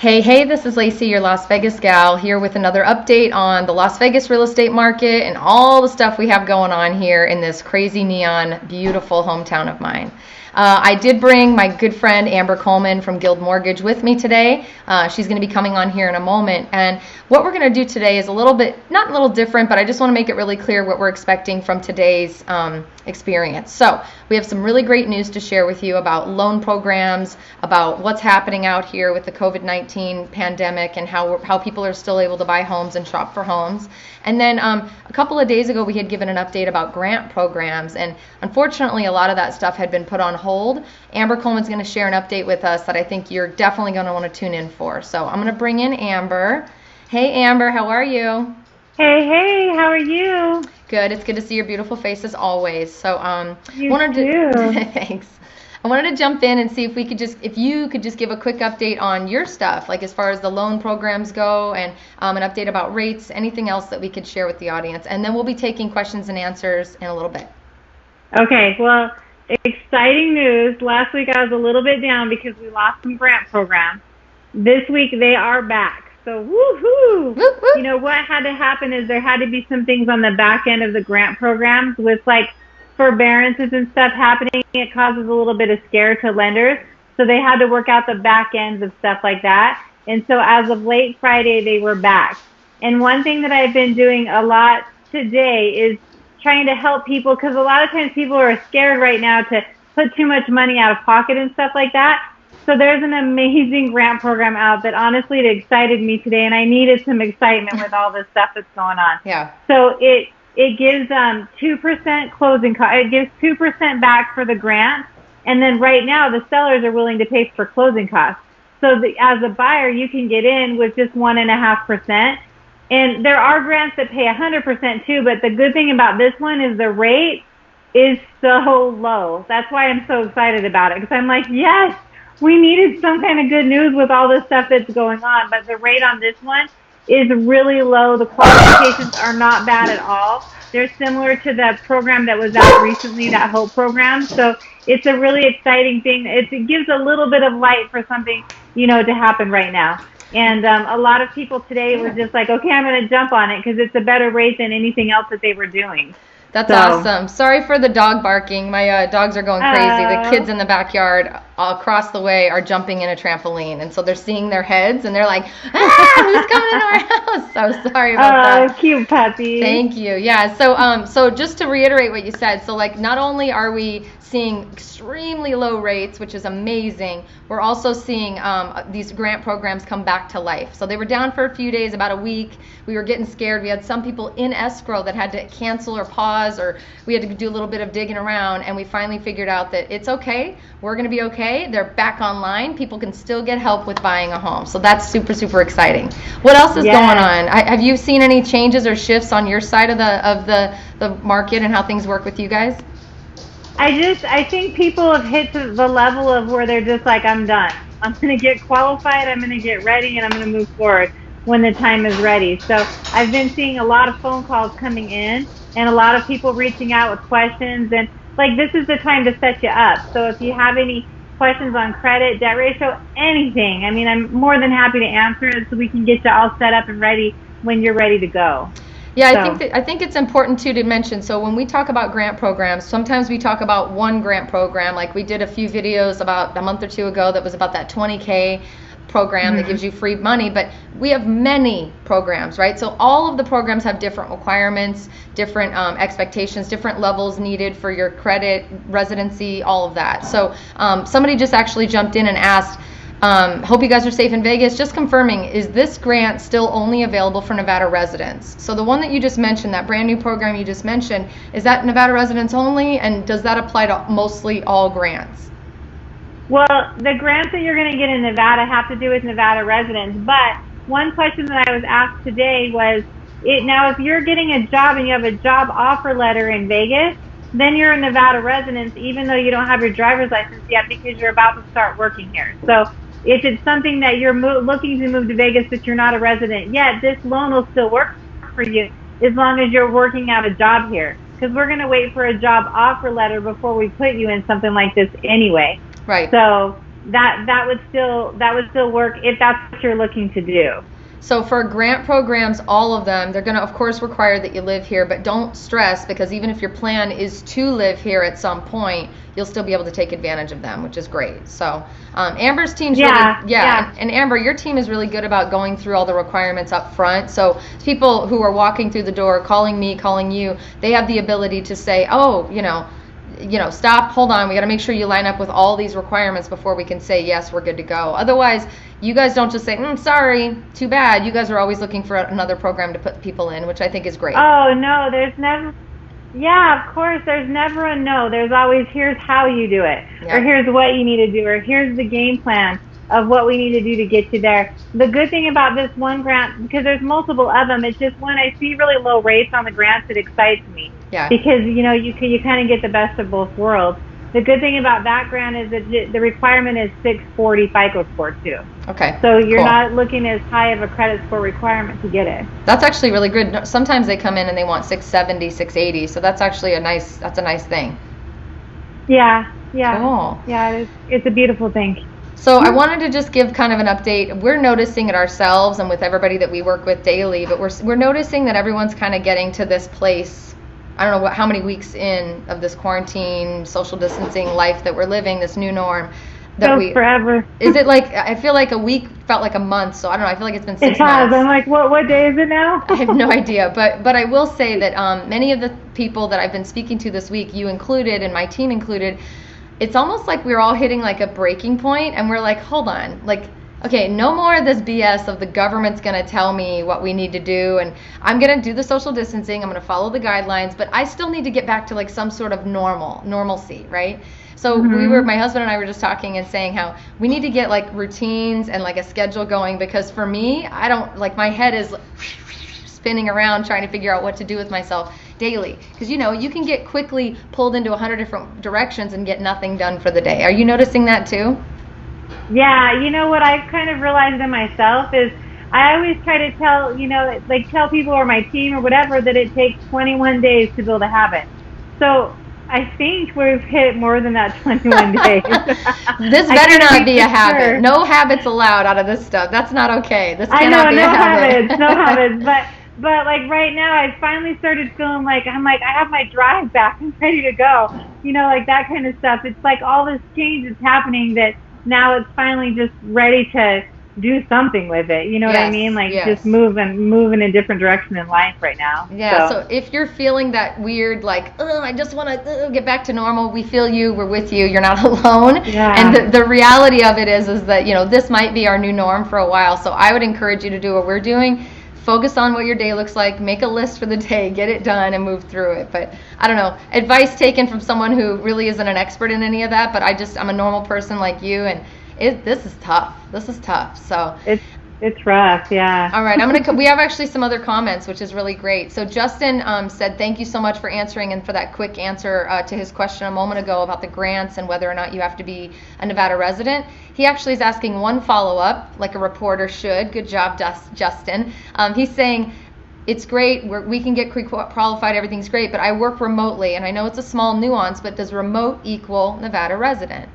Hey, this is Lacey, your Las Vegas gal, here with another update on the Las Vegas real estate market and all the stuff we have going on here in this crazy neon, beautiful hometown of mine. I did bring my good friend Amber Coleman from Guild Mortgage with me today. She's going to be coming on here in a moment. And what we're going to do today is a little bit, not a little different, but I just want to make it really clear what we're expecting from today's experience. So we have some really great news to share with you about loan programs, about what's happening out here with the COVID-19 pandemic and how people are still able to buy homes and shop for homes. And then a couple of days ago, we had given an update about grant programs. And unfortunately, a lot of that stuff had been put on hold. Amber Coleman's going to share an update with us that I think you're definitely going to want to tune in for. So I'm going to bring in Amber. Hey, Amber, how are you? Hey, how are you? Good. It's good to see your beautiful face as always. So you too. Thanks. I wanted to jump in and see if you could just give a quick update on your stuff, like as far as the loan programs go, and an update about rates, anything else that we could share with the audience. And then we'll be taking questions and answers in a little bit. Okay, well, exciting news. Last week I was a little bit down because we lost some grant programs. This week they are back. So woohoo! Whoop, whoop. You know, what had to happen is there had to be some things on the back end of the grant programs with like forbearances and stuff happening. It causes a little bit of scare to lenders. So they had to work out the back ends of stuff like that. And so as of late Friday, they were back. And one thing that I've been doing a lot today is trying to help people, because a lot of times people are scared right now to put too much money out of pocket and stuff like that. So there's an amazing grant program out that honestly it excited me today, and I needed some excitement with all this stuff that's going on. Yeah. So it gives 2% closing cost. It gives 2% back for the grant, and then right now the sellers are willing to pay for closing costs. So as a buyer, you can get in with just 1.5%. And there are grants that pay 100% too, but the good thing about this one is the rate is so low. That's why I'm so excited about it, because I'm like, yes, we needed some kind of good news with all this stuff that's going on, but the rate on this one is really low. The qualifications are not bad at all. They're similar to the program that was out recently, that HOPE program. So it's a really exciting thing. It gives a little bit of light for something, to happen right now. And a lot of people today were just like, okay, I'm going to jump on it because it's a better rate than anything else that they were doing. That's awesome. Sorry for the dog barking. My dogs are going crazy. The kids in the backyard across the way are jumping in a trampoline. And so they're seeing their heads and they're like, who's coming into our house? So sorry about that. Oh, cute puppy. Thank you. Yeah. So just to reiterate what you said, so like not only are we seeing extremely low rates, which is amazing, we're also seeing these grant programs come back to life. So they were down for a few days, about a week. We were getting scared. We had some people in escrow that had to cancel or pause, or we had to do a little bit of digging around, and we finally figured out that it's okay. We're going to be okay. They're back online. People can still get help with buying a home. So that's super, super exciting. What else is going on? Have you seen any changes or shifts on your side of the market and how things work with you guys? I think people have hit to the level of where they're just like, I'm done. I'm going to get qualified, I'm going to get ready, and I'm going to move forward when the time is ready. So I've been seeing a lot of phone calls coming in and a lot of people reaching out with questions. And like, this is the time to set you up. So if you have any questions on credit, debt ratio, anything, I mean, I'm more than happy to answer it so we can get you all set up and ready when you're ready to go. Yeah, I think it's important too to mention. So when we talk about grant programs, sometimes we talk about one grant program. Like we did a few videos about a month or two ago that was about that 20K program that gives you free money, but we have many programs, right? So all of the programs have different requirements, different expectations, different levels needed for your credit, residency, all of that. So somebody just actually jumped in and asked, hope you guys are safe in Vegas. Just confirming, is this grant still only available for Nevada residents? So the one that you just mentioned, that brand new program you just mentioned, is that Nevada residents only, and does that apply to mostly all grants? Well, the grants that you're going to get in Nevada have to do with Nevada residents, but one question that I was asked today was, now if you're getting a job and you have a job offer letter in Vegas, then you're a Nevada resident even though you don't have your driver's license yet because you're about to start working here. So if it's something that you're looking to move to Vegas but you're not a resident yet, this loan will still work for you as long as you're working out a job here, because we're going to wait for a job offer letter before we put you in something like this anyway. Right. So that would still work if that's what you're looking to do. So for grant programs, all of them, they're going to, of course, require that you live here, but don't stress, because even if your plan is to live here at some point, you'll still be able to take advantage of them, which is great. So Amber's team's and Amber, your team is really good about going through all the requirements up front. So people who are walking through the door, calling me, calling you, they have the ability to say, oh, stop, hold on, we got to make sure you line up with all these requirements before we can say, yes, we're good to go. Otherwise, you guys don't just say, sorry, too bad. You guys are always looking for another program to put people in, which I think is great. Oh, no, there's never, of course, there's never a no. There's always, here's how you do it, or here's what you need to do, or here's the game plan of what we need to do to get you there. The good thing about this one grant, because there's multiple of them, it's just when I see really low rates on the grants, it excites me. Yeah. Because, you kind of get the best of both worlds. The good thing about that grant is that the requirement is 640 FICO score too. Okay. So you're not looking as high of a credit score requirement to get it. That's actually really good. Sometimes they come in and they want 670, 680. So that's actually a nice thing. Yeah. Cool. Yeah, it's a beautiful thing. So I wanted to just give kind of an update. We're noticing it ourselves and with everybody that we work with daily, but we're noticing that everyone's kind of getting to this place. I don't know how many weeks in of this quarantine, social distancing life that we're living, this new norm. Forever. Is it like, I feel like a week felt like a month, so I don't know, I feel like it's been 6 months. It has. I'm like, what day is it now? I have no idea, but I will say that many of the people that I've been speaking to this week, you included and my team included, it's almost like we're all hitting like a breaking point, and we're like, hold on, like, okay, no more of this BS of the government's going to tell me what we need to do, and I'm going to do the social distancing, I'm going to follow the guidelines, but I still need to get back to like some sort of normalcy, right? So my husband and I were just talking and saying how we need to get like routines and like a schedule going, because for me, I don't, like, my head is spinning around trying to figure out what to do with myself daily, because you can get quickly pulled into 100 different directions and get nothing done for the day. Are you noticing that too? Yeah, what I've kind of realized in myself is I always try to tell people or my team or whatever that it takes 21 days to build a habit. So I think we've hit more than that 21 days. This better not be a habit. Sure. No habits allowed out of this stuff. That's not okay. This cannot be a habit. No habits. But like right now, I finally started feeling like I have my drive back and ready to go. Like that kind of stuff. It's like all this change is happening that now it's finally just ready to do something with it. You know what I mean? Like just move in a different direction in life right now. Yeah. So if you're feeling that weird, like, I just want to get back to normal, we feel you. We're with you. You're not alone. Yeah. And the reality of it is that, this might be our new norm for a while. So I would encourage you to do what we're doing. Focus on what your day looks like, make a list for the day, get it done, and move through it. But I don't know, advice taken from someone who really isn't an expert in any of that, but I'm a normal person like you, and this is tough. So it's rough, yeah. All right, we have actually some other comments, which is really great. So Justin said, thank you so much for answering and for that quick answer to his question a moment ago about the grants and whether or not you have to be a Nevada resident. He actually is asking one follow-up, like a reporter should. Good job, Justin. He's saying, it's great, we can get qualified, everything's great, but I work remotely, and I know it's a small nuance, but does remote equal Nevada resident?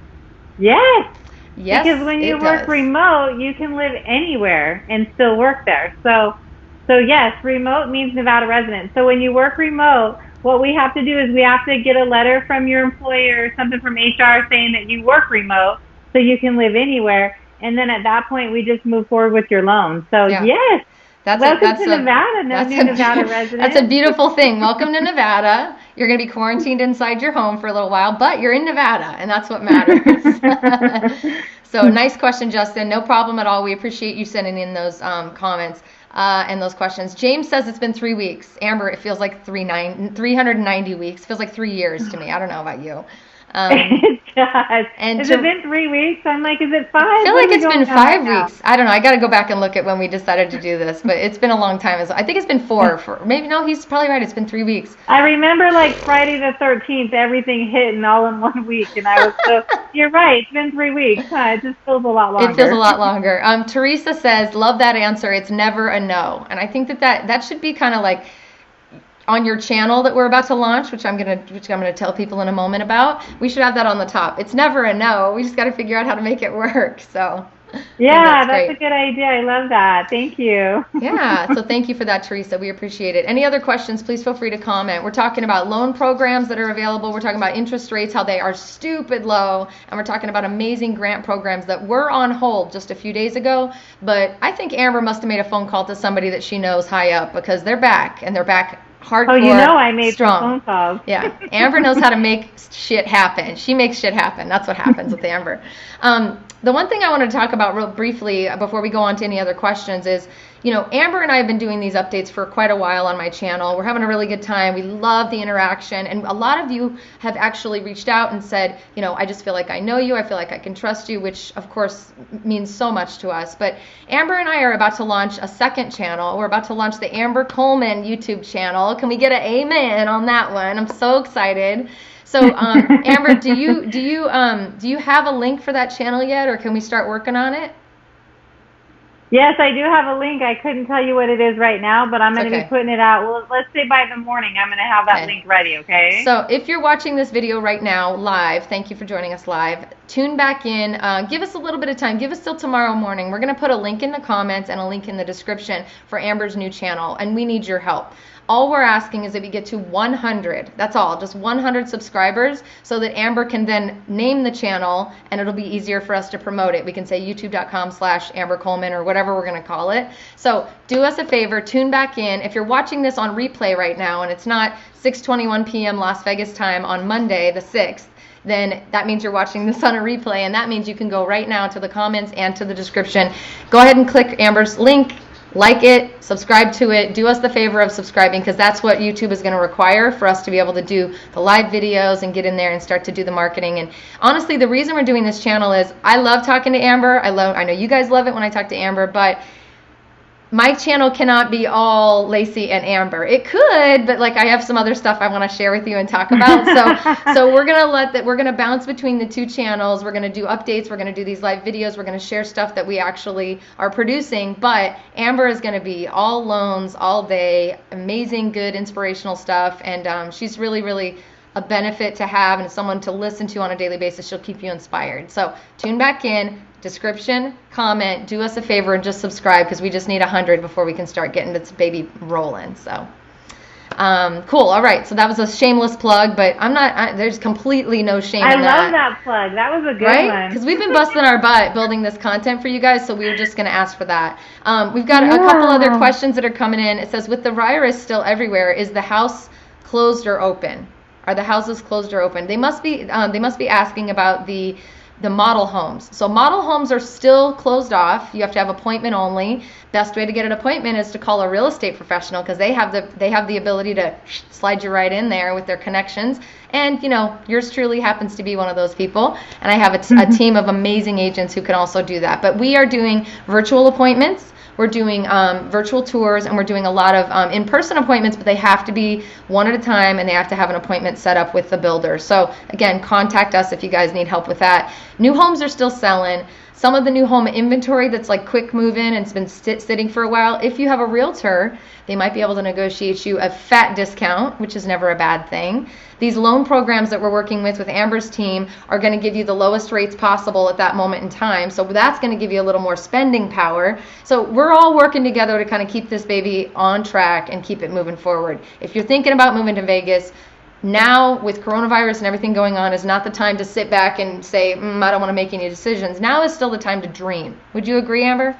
Yes. Yes, because when you work remote, you can live anywhere and still work there. So yes, remote means Nevada resident. So when you work remote, what we have to do is we have to get a letter from your employer or something from HR saying that you work remote so you can live anywhere. And then at that point, we just move forward with your loan. So yes. Welcome to Nevada, new Nevada resident. That's a beautiful thing. Welcome to Nevada. You're going to be quarantined inside your home for a little while, but you're in Nevada, and that's what matters. So nice question, Justin. No problem at all. We appreciate you sending in those comments and those questions. James says it's been 3 weeks. Amber, it feels like 390 weeks. It feels like 3 years to me. I don't know about you. It does. Has it been 3 weeks? I'm like, is it 5? I feel like it's been 5 weeks. I don't know. I got to go back and look at when we decided to do this, but it's been a long time. I think it's been 4. Maybe no. He's probably right. It's been 3 weeks. I remember like Friday the 13th, everything hit and all in 1 week, and I was so. You're right. It's been 3 weeks. It just feels a lot longer. It feels a lot longer. Teresa says, "Love that answer. It's never a no," and I think that should be kind of like. on your channel that we're about to launch, which I'm gonna tell people in a moment about, we should have that on the top. It's never a no. We just got to figure out how to make it work. So. Yeah, that's a good idea. I love that. Thank you. Yeah, so thank you for that, Teresa. We appreciate it. Any other questions, please feel free to comment. We're talking about loan programs that are available. We're talking about interest rates, how they are stupid low. And we're talking about amazing grant programs that were on hold just a few days ago. But I think Amber must have made a phone call to somebody that she knows high up, because they're back, and they're back hardcore. Oh, you know I made strong. some phone calls. Yeah, Amber knows how to make shit happen. She makes shit happen. That's what happens with Amber. The one thing I want to talk about real briefly before we go on to any other questions is, Amber and I have been doing these updates for quite a while on my channel. We're having a really good time. We love the interaction. And a lot of you have actually reached out and said, I just feel like I know you. I feel like I can trust you, which of course means so much to us. But Amber and I are about to launch a second channel. We're about to launch the Amber Coleman YouTube channel. Can we get an amen on that one? I'm so excited. So, Amber, do you have a link for that channel yet, or can we start working on it? Yes, I do have a link. I couldn't tell you what it is right now, but I'm going to be putting it out. Well, let's say by the morning I'm going to have that link ready, okay? So if you're watching this video right now live, thank you for joining us live. Tune back in. Give us a little bit of time. Give us till tomorrow morning. We're going to put a link in the comments and a link in the description for Amber's new channel, and we need your help. All we're asking is that we get to 100. That's all, just 100 subscribers, so that Amber can then name the channel, and it'll be easier for us to promote it. We can say youtube.com/Amber Coleman or whatever we're going to call it. So do us a favor, tune back in. If you're watching this on replay right now and it's not 6:21 p.m. Las Vegas time on Monday the 6th, then that means you're watching this on a replay, and that means you can go right now to the comments and to the description. Go ahead and click Amber's link. Like it, subscribe to it, do us the favor of subscribing, because that's what YouTube is going to require for us to be able to do the live videos and get in there and start to do the marketing. And honestly, the reason we're doing this channel is I love talking to Amber. I know you guys love it when I talk to Amber, but my channel cannot be all Lacey and Amber. It could, but I have some other stuff I want to share with you and talk about. So we're gonna bounce between the two channels. We're gonna do updates. We're gonna do these live videos. We're gonna share stuff that we actually are producing. But Amber is gonna be all loans all day, amazing, good, inspirational stuff, and she's really, really a benefit to have and someone to listen to on a daily basis. She'll keep you inspired. So tune back in. Description, comment, do us a favor and just subscribe, because we just need 100 before we can start getting this baby rolling. So cool. All right, so that was a shameless plug, but there's completely no shame in that. I love that plug. That was a good one. Because we've been busting our butt building this content for you guys, so we were just going to ask for that. We've got a couple other questions that are coming in. It says, with the virus still everywhere, is the house closed or open? Are the houses closed or open? They must be asking about the model homes. So model homes are still closed off. You have to have appointment only. Best way to get an appointment is to call a real estate professional, because they have the ability to slide you right in there with their connections. And yours truly happens to be one of those people. And I have a team of amazing agents who can also do that. But we are doing virtual appointments. We're doing virtual tours, and we're doing a lot of in-person appointments, but they have to be one at a time, and they have to have an appointment set up with the builder. So again, contact us if you guys need help with that. New homes are still selling. Some of the new home inventory that's quick move-in and it's been sitting for a while, if you have a realtor, they might be able to negotiate you a fat discount, which is never a bad thing. These loan programs that we're working with Amber's team are going to give you the lowest rates possible at that moment in time. So that's going to give you a little more spending power. So we're all working together to kind of keep this baby on track and keep it moving forward. If you're thinking about moving to Vegas, now with coronavirus and everything going on is not the time to sit back and say, I don't want to make any decisions. Now is still the time to dream. Would you agree, Amber?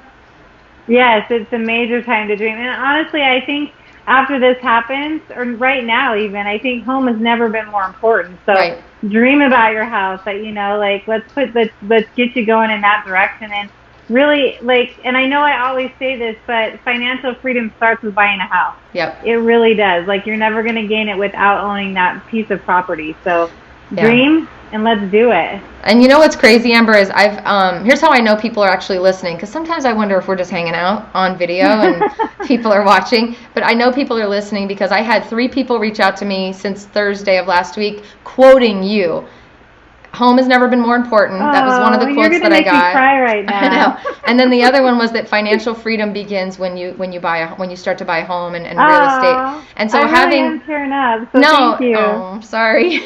Yes, it's a major time to dream. And honestly, I think after this happens, or right now even, I think home has never been more important. So dream about your house. Let's get you going in that direction. And really, and I know I always say this, but financial freedom starts with buying a house. Yep. It really does. You're never going to gain it without owning that piece of property. So dream and let's do it. And you know what's crazy, Amber, is here's how I know people are actually listening, because sometimes I wonder if we're just hanging out on video and people are watching, but I know people are listening because I had 3 people reach out to me since Thursday of last week quoting you. Home has never been more important. That was one of the you're quotes gonna that I make me got. cry right now. I know. And then the other one was that financial freedom begins when you start to buy a home and real estate. And so I really am tearing up. So no, thank you. oh, sorry.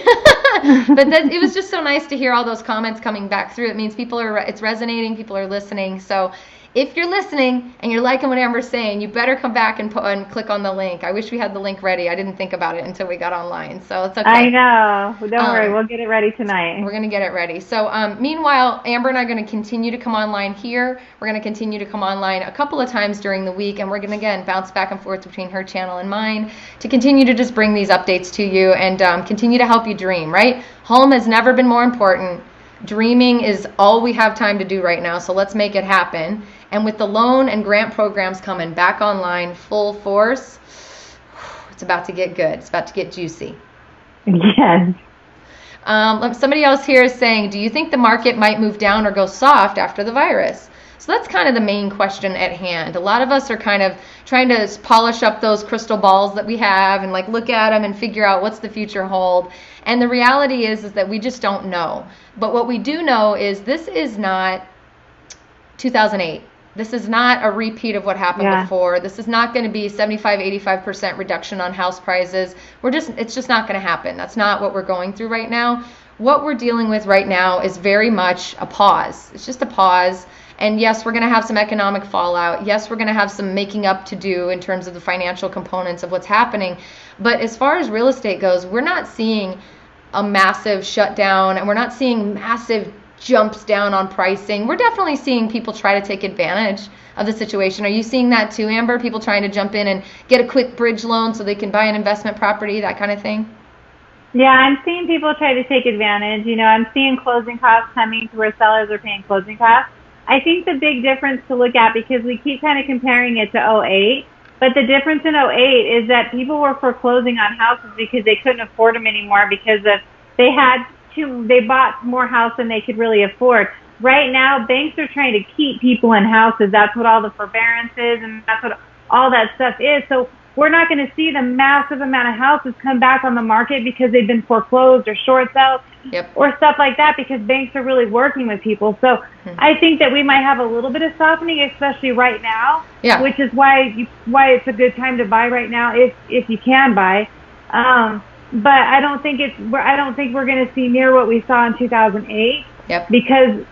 But it was just so nice to hear all those comments coming back through. It means it's resonating, people are listening. So if you're listening and you're liking what Amber's saying, you better come back and click on the link. I wish we had the link ready. I didn't think about it until we got online, so it's okay. I know. Don't worry, we'll get it ready tonight. We're going to get it ready. So meanwhile, Amber and I are going to continue to come online here. We're going to continue to come online a couple of times during the week, and we're going to, again, bounce back and forth between her channel and mine to continue to just bring these updates to you and continue to help you dream, right? Home has never been more important. Dreaming is all we have time to do right now, so let's make it happen. And with the loan and grant programs coming back online full force, it's about to get good. It's about to get juicy. Yes. Somebody else here is saying, do you think the market might move down or go soft after the virus? So that's kind of the main question at hand. A lot of us are kind of trying to polish up those crystal balls that we have and like look at them and figure out what's the future hold. And the reality is that we just don't know. But what we do know is this is not 2008. This is not a repeat of what happened before. This is not going to be 75, 85% reduction on house prices. It's just not going to happen. That's not what we're going through right now. What we're dealing with right now is very much a pause. It's just a pause. And yes, we're going to have some economic fallout. Yes, we're going to have some making up to do in terms of the financial components of what's happening. But as far as real estate goes, we're not seeing a massive shutdown, and we're not seeing massive jumps down on pricing. We're definitely seeing people try to take advantage of the situation. Are you seeing that too, Amber? People trying to jump in and get a quick bridge loan so they can buy an investment property, that kind of thing? Yeah, I'm seeing people try to take advantage. I'm seeing closing costs coming to where sellers are paying closing costs. I think the big difference to look at, because we keep kind of comparing it to '08, but the difference in '08 is that people were foreclosing on houses because they couldn't afford them anymore because they bought more house than they could really afford. Right now, banks are trying to keep people in houses. That's what all the forbearance is, and that's what all that stuff is. So we're not going to see the massive amount of houses come back on the market because they've been foreclosed or short sold or stuff like that, because banks are really working with people. So I think that we might have a little bit of softening, especially right now, which is why it's a good time to buy right now if you can buy. But I don't think we're going to see near what we saw in 2008. Because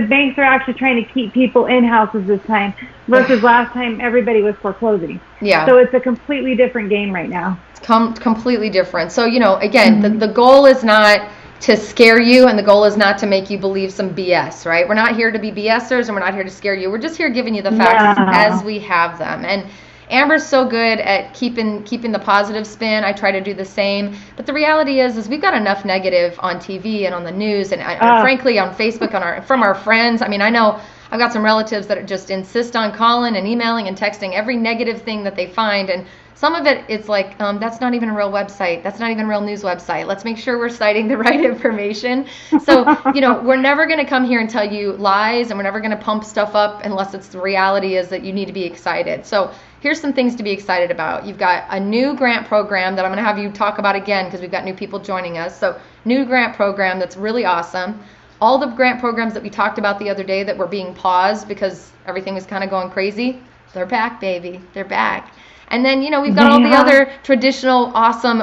banks are actually trying to keep people in houses this time versus last time everybody was foreclosing. So it's a completely different game right now. It's completely different. So, again, the goal is not to scare you, and the goal is not to make you believe some BS, right? We're not here to be BSers, and we're not here to scare you. We're just here giving you the facts as we have them. And Amber's so good at keeping the positive spin. I try to do the same. But the reality is we've got enough negative on TV and on the news and frankly on Facebook from our friends. I mean, I know I've got some relatives that just insist on calling and emailing and texting every negative thing that they find. And some of it's like, that's not even a real website. That's not even a real news website. Let's make sure we're citing the right information. So, we're never going to come here and tell you lies, and we're never going to pump stuff up unless the reality is that you need to be excited. So here's some things to be excited about. You've got a new grant program that I'm going to have you talk about again because we've got new people joining us. So new grant program that's really awesome. All the grant programs that we talked about the other day that were being paused because everything was kind of going crazy, they're back, baby. They're back. And then, we've got all the other traditional awesome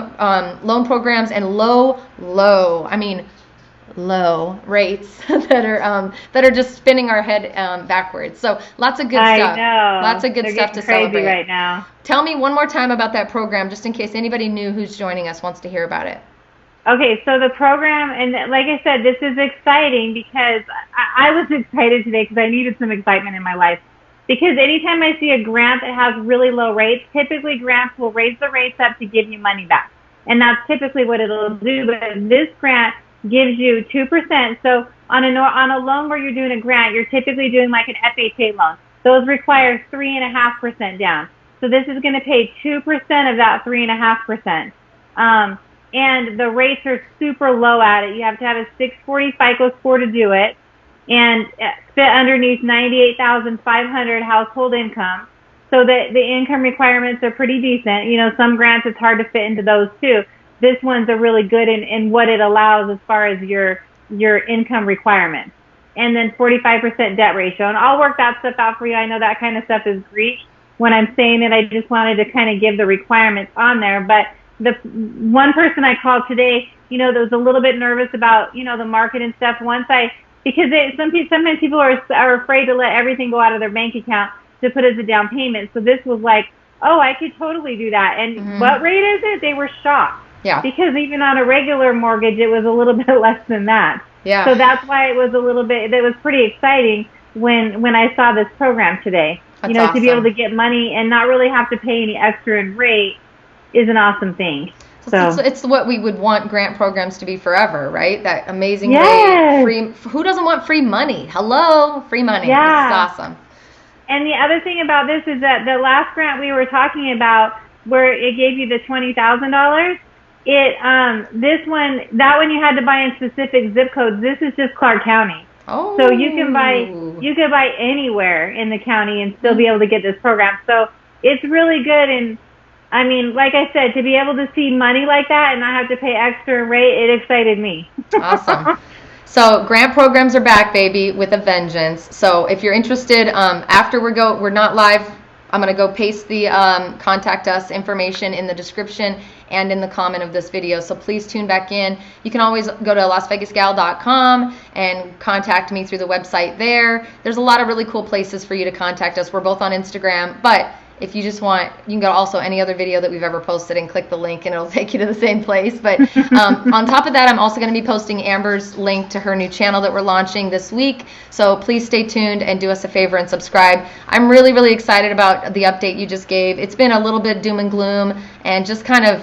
loan programs and low rates that are just spinning our head backwards. So lots of good stuff. I know. Lots of good stuff to celebrate right now. Tell me one more time about that program, just in case anybody new who's joining us wants to hear about it. Okay, so the program, and like I said, this is exciting because I was excited today because I needed some excitement in my life. Because anytime I see a grant that has really low rates, typically grants will raise the rates up to give you money back. And that's typically what it'll do. But this grant gives you 2%. So on a loan where you're doing a grant, you're typically doing like an FHA loan. Those require 3.5% down. So this is going to pay 2% of that 3.5%. And the rates are super low at it. You have to have a 640 FICO score to do it, and fit underneath 98,500 household income. So the income requirements are pretty decent. Some grants it's hard to fit into those too. This one's a really good in what it allows as far as your your income requirements, and then 45% debt ratio. And I'll work that stuff out for you. I know that kind of stuff is Greek. When I'm saying it, I just wanted to kind of give the requirements on there. But the one person I called today, that was a little bit nervous about, the market and stuff. Because sometimes people are afraid to let everything go out of their bank account to put as a down payment. So this was like, oh, I could totally do that. And what rate is it? They were shocked. Yeah. Because even on a regular mortgage, it was a little bit less than that. Yeah. So that's why it was pretty exciting when I saw this program today. That's awesome. To be able to get money and not really have to pay any extra in rate is an awesome thing. So it's what we would want grant programs to be forever, right? That amazing yes. rate. Who doesn't want free money? Hello, free money. Yeah. This is awesome. And the other thing about this is that the last grant we were talking about, where it gave you the $20,000, that one you had to buy in specific zip codes. This is just Clark County. Oh. So you could buy anywhere in the county and still be able to get this program. So it's really good. And I mean, like I said, to be able to see money like that and not have to pay extra rate, it excited me. Awesome. So grant programs are back, baby, with a vengeance. So if you're interested, after we're not live, I'm going to go paste the contact us information in the description and in the comment of this video. So please tune back in. You can always go to lasvegasgal.com and contact me through the website there. There's a lot of really cool places for you to contact us. We're both on Instagram, but if you just want, you can go to also any other video that we've ever posted and click the link and it'll take you to the same place. But on top of that, I'm also going to be posting Amber's link to her new channel that we're launching this week. So please stay tuned and do us a favor and subscribe. I'm really, really excited about the update you just gave. It's been a little bit doom and gloom and just kind of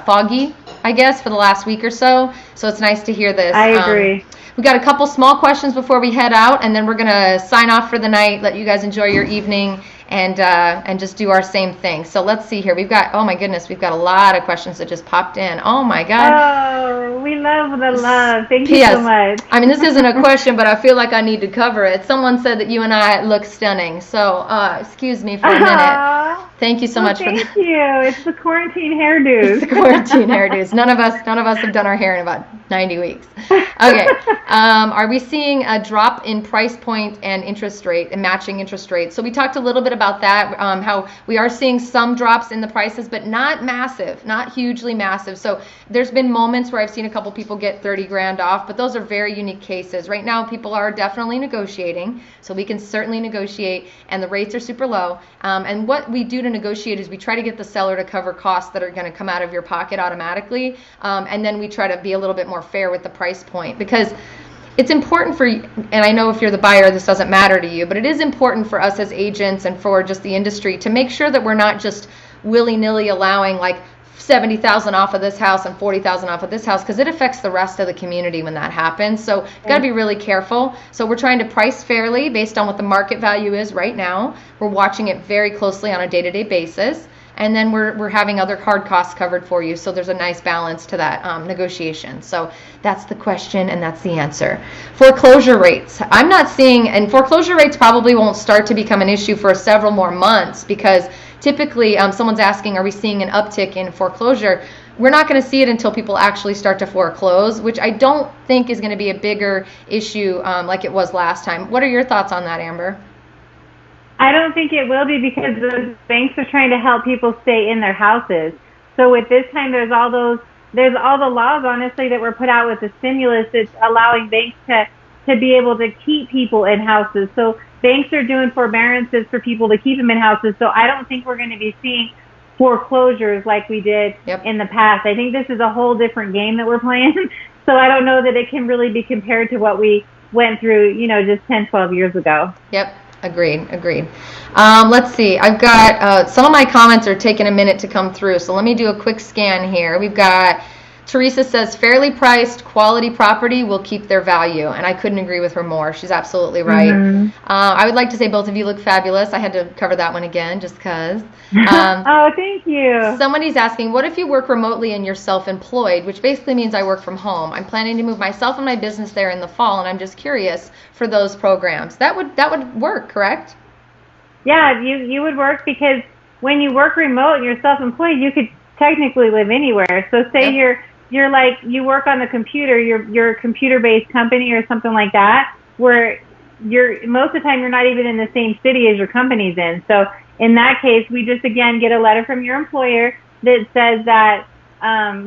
foggy, I guess, for the last week or so. So it's nice to hear this. I agree. We got a couple small questions before we head out, and then we're going to sign off for the night, let you guys enjoy your evening, and just do our same thing. So let's see here. We've got, oh my goodness, we've got a lot of questions that just popped in. Oh my God. Oh, we love the love. Thank you so much. I mean, this isn't a question, but I feel like I need to cover it. Someone said that you and I look stunning. So excuse me for a minute. Thank you so much for that. Thank you. It's the quarantine hairdos. It's the quarantine hairdos. None of us have done our hair in about 90 weeks. Okay. Are we seeing a drop in price point and interest rate and matching interest rates? So we talked a little bit about that, how we are seeing some drops in the prices, but not massive, not hugely massive. So there's been moments where I've seen a couple people get 30 grand off, but those are very unique cases. Right now, people are definitely negotiating, so we can certainly negotiate, and the rates are super low. And what we do to negotiate is we try to get the seller to cover costs that are going to come out of your pocket automatically, and then we try to be a little bit more fair with the price point, because it's important for you, and I know if you're the buyer, this doesn't matter to you, but it is important for us as agents and for just the industry to make sure that we're not just willy-nilly allowing like 70,000 off of this house and 40,000 off of this house, because it affects the rest of the community when that happens. So you've got to be really careful. So we're trying to price fairly based on what the market value is right now. We're watching it very closely on a day-to-day basis. And then we're having other hard costs covered for you. So there's a nice balance to that negotiation. So that's the question and that's the answer. Foreclosure rates. I'm not seeing, and foreclosure rates probably won't start to become an issue for several more months, because typically someone's asking, are we seeing an uptick in foreclosure? We're not going to see it until people actually start to foreclose, which I don't think is going to be a bigger issue like it was last time. What are your thoughts on that, Amber? I don't think it will be, because the banks are trying to help people stay in their houses. So with this time, there's all the laws, honestly, that were put out with the stimulus that's allowing banks to be able to keep people in houses. So banks are doing forbearances for people to keep them in houses. So I don't think we're going to be seeing foreclosures like we did in the past. I think this is a whole different game that we're playing. So I don't know that it can really be compared to what we went through, just 10, 12 years ago. Yep. Agreed. Let's see. I've got some of my comments are taking a minute to come through, so let me do a quick scan here. We've got Teresa says, fairly priced, quality property will keep their value, and I couldn't agree with her more. She's absolutely right. Mm-hmm. I would like to say both of you look fabulous. I had to cover that one again just because. Oh, thank you. Somebody's asking, what if you work remotely and you're self-employed, which basically means I work from home. I'm planning to move myself and my business there in the fall, and I'm just curious for those programs. That would work, correct? Yeah, you would work, because when you work remote and you're self-employed, you could technically live anywhere. So say you're you're like, you work on the computer, you're a computer-based company or something like that, where most of the time you're not even in the same city as your company's in. So in that case, we just, again, get a letter from your employer that says that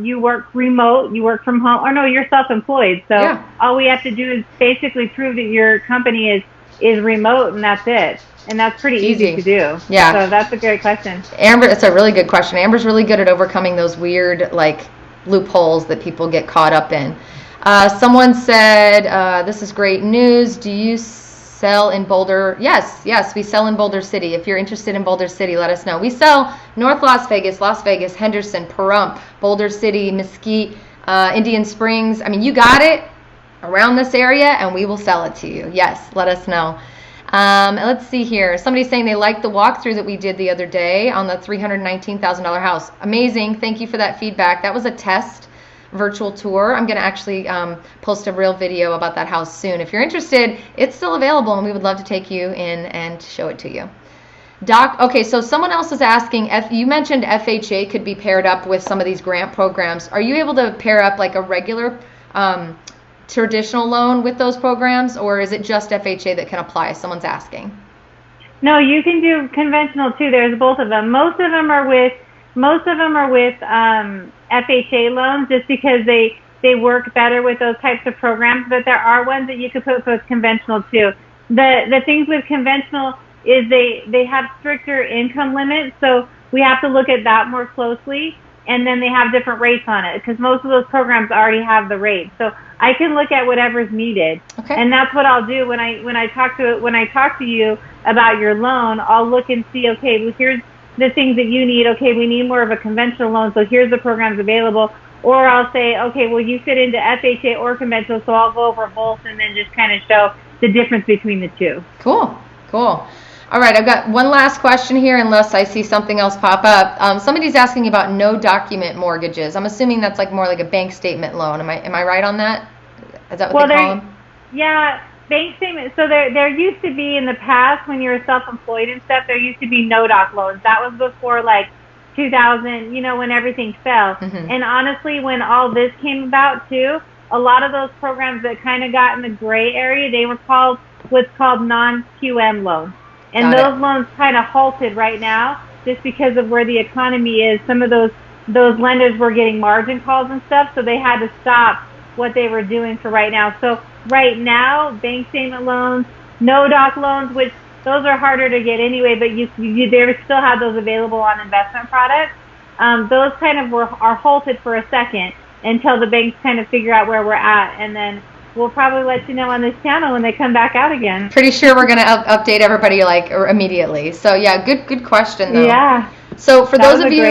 you work remote, you work from home, or no, you're self-employed. So all we have to do is basically prove that your company is remote, and that's it. And that's pretty easy to do. Yeah. So that's a great question. Amber, it's a really good question. Amber's really good at overcoming those weird, like, loopholes that people get caught up in. Someone said, this is great news. Do you sell in Boulder? Yes, we sell in Boulder City. If you're interested in Boulder City, let us know. We sell North Las Vegas, Henderson, Pahrump, Boulder City, Mesquite, Indian Springs. I mean, you got it around this area, and we will sell it to you. Yes, let us know. Let's see here. Somebody's saying they liked the walkthrough that we did the other day on the $319,000 house. Amazing. Thank you for that feedback. That was a test virtual tour. I'm going to actually post a real video about that house soon. If you're interested, it's still available, and we would love to take you in and show it to you. Doc, okay, so someone else is asking, you mentioned FHA could be paired up with some of these grant programs. Are you able to pair up like a regular traditional loan with those programs, or is it just FHA that can apply? Someone's asking. No, you can do conventional too. There's both of them. Most of them are with FHA loans, just because they work better with those types of programs. But there are ones that you could put with conventional too. The things with conventional is they have stricter income limits, so we have to look at that more closely. And then they have different rates on it, because most of those programs already have the rates. So I can look at whatever's needed, and that's what I'll do when I talk to you about your loan. I'll look and see, okay, well, here's the things that you need. Okay, we need more of a conventional loan, so here's the programs available. Or I'll say, okay, well, you fit into FHA or conventional, so I'll go over both and then just kind of show the difference between the two. Cool. All right, I've got one last question here, unless I see something else pop up. Somebody's asking about no document mortgages. I'm assuming that's like more like a bank statement loan. Am I right on that? Is that what they call them? Yeah, bank statement. So there used to be in the past, when you were self-employed and stuff, there used to be no doc loans. That was before like 2000, when everything fell. Mm-hmm. And honestly, when all this came about too, a lot of those programs that kind of got in the gray area, they were called what's called non-QM loans. And those loans kind of halted right now just because of where the economy is. Some of those lenders were getting margin calls and stuff, so they had to stop what they were doing for right now. So right now, bank statement loans, no doc loans, which those are harder to get anyway, but they still have those available on investment products. Those kind of are halted for a second until the banks kind of figure out where we're at, and then we'll probably let you know on this channel when they come back out again. Pretty sure we're going to update everybody immediately. So yeah, good question though. Yeah. So for those of you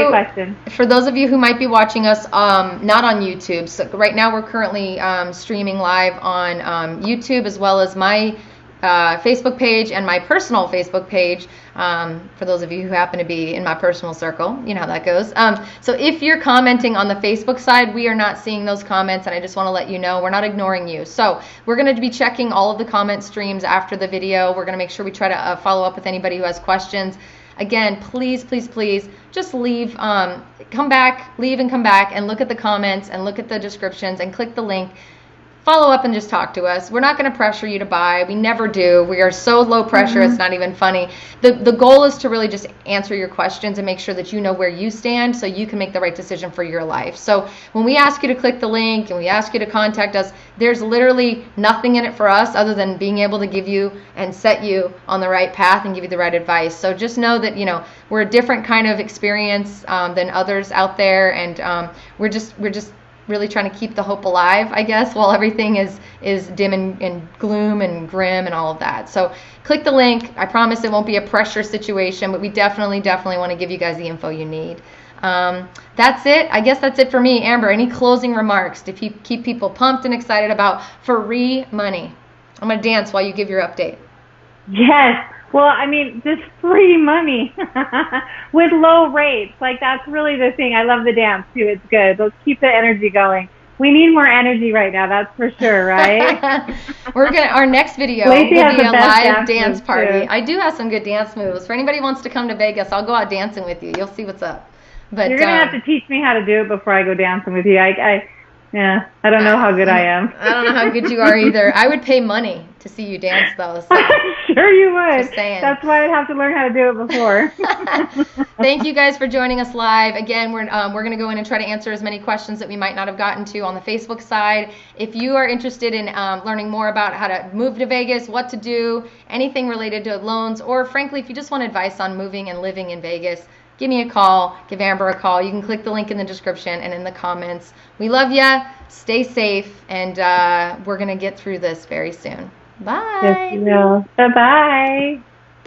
who might be watching us not on YouTube, so right now we're currently streaming live on YouTube, as well as my Facebook page and my personal Facebook page, for those of you who happen to be in my personal circle. You know how that goes. So if you're commenting on the Facebook side, we are not seeing those comments, and I just want to let you know we're not ignoring you. So we're going to be checking all of the comment streams after the video. We're going to make sure we try to follow up with anybody who has questions. Again, please just leave, come back and look at the comments and look at the descriptions and click the link. Follow up and just talk to us. We're not going to pressure you to buy. We never do. We are so low pressure, It's not even funny. The goal is to really just answer your questions and make sure that you know where you stand so you can make the right decision for your life. So when we ask you to click the link and we ask you to contact us, there's literally nothing in it for us other tthan being able to give you and set you on the right path and give you the right advice. So just know that, we're a different kind of experience than others out there, and we're just really trying to keep the hope alive, I guess, while everything is dim and gloom and grim and all of that. So click the link. I promise it won't be a pressure situation, but we definitely want to give you guys the info you need. That's it. I guess that's it for me. Amber, any closing remarks to keep people pumped and excited about free money? I'm going to dance while you give your update. Yes. Well, I mean, just free money with low rates. Like, that's really the thing. I love the dance, too. It's good. Let's keep the energy going. We need more energy right now, that's for sure, right? Our next video will be a live dance party. Too. I do have some good dance moves. For anybody who wants to come to Vegas, I'll go out dancing with you. You'll see what's up. But you're going to have to teach me how to do it before I go dancing with you. Yeah, I don't know how good I am. I don't know how good you are either. I would pay money to see you dance, though. So. I'm sure you would. Just saying. That's why I'd have to learn how to do it before. Thank you guys for joining us live. Again, we're going to go in and try to answer as many questions that we might not have gotten to on the Facebook side. If you are interested in learning more about how to move to Vegas, what to do, anything related to loans, or frankly, if you just want advice on moving and living in Vegas, give me a call. Give Amber a call. You can click the link in the description and in the comments. We love you. Stay safe, and we're going to get through this very soon. Bye. Yes, you will. Bye-bye.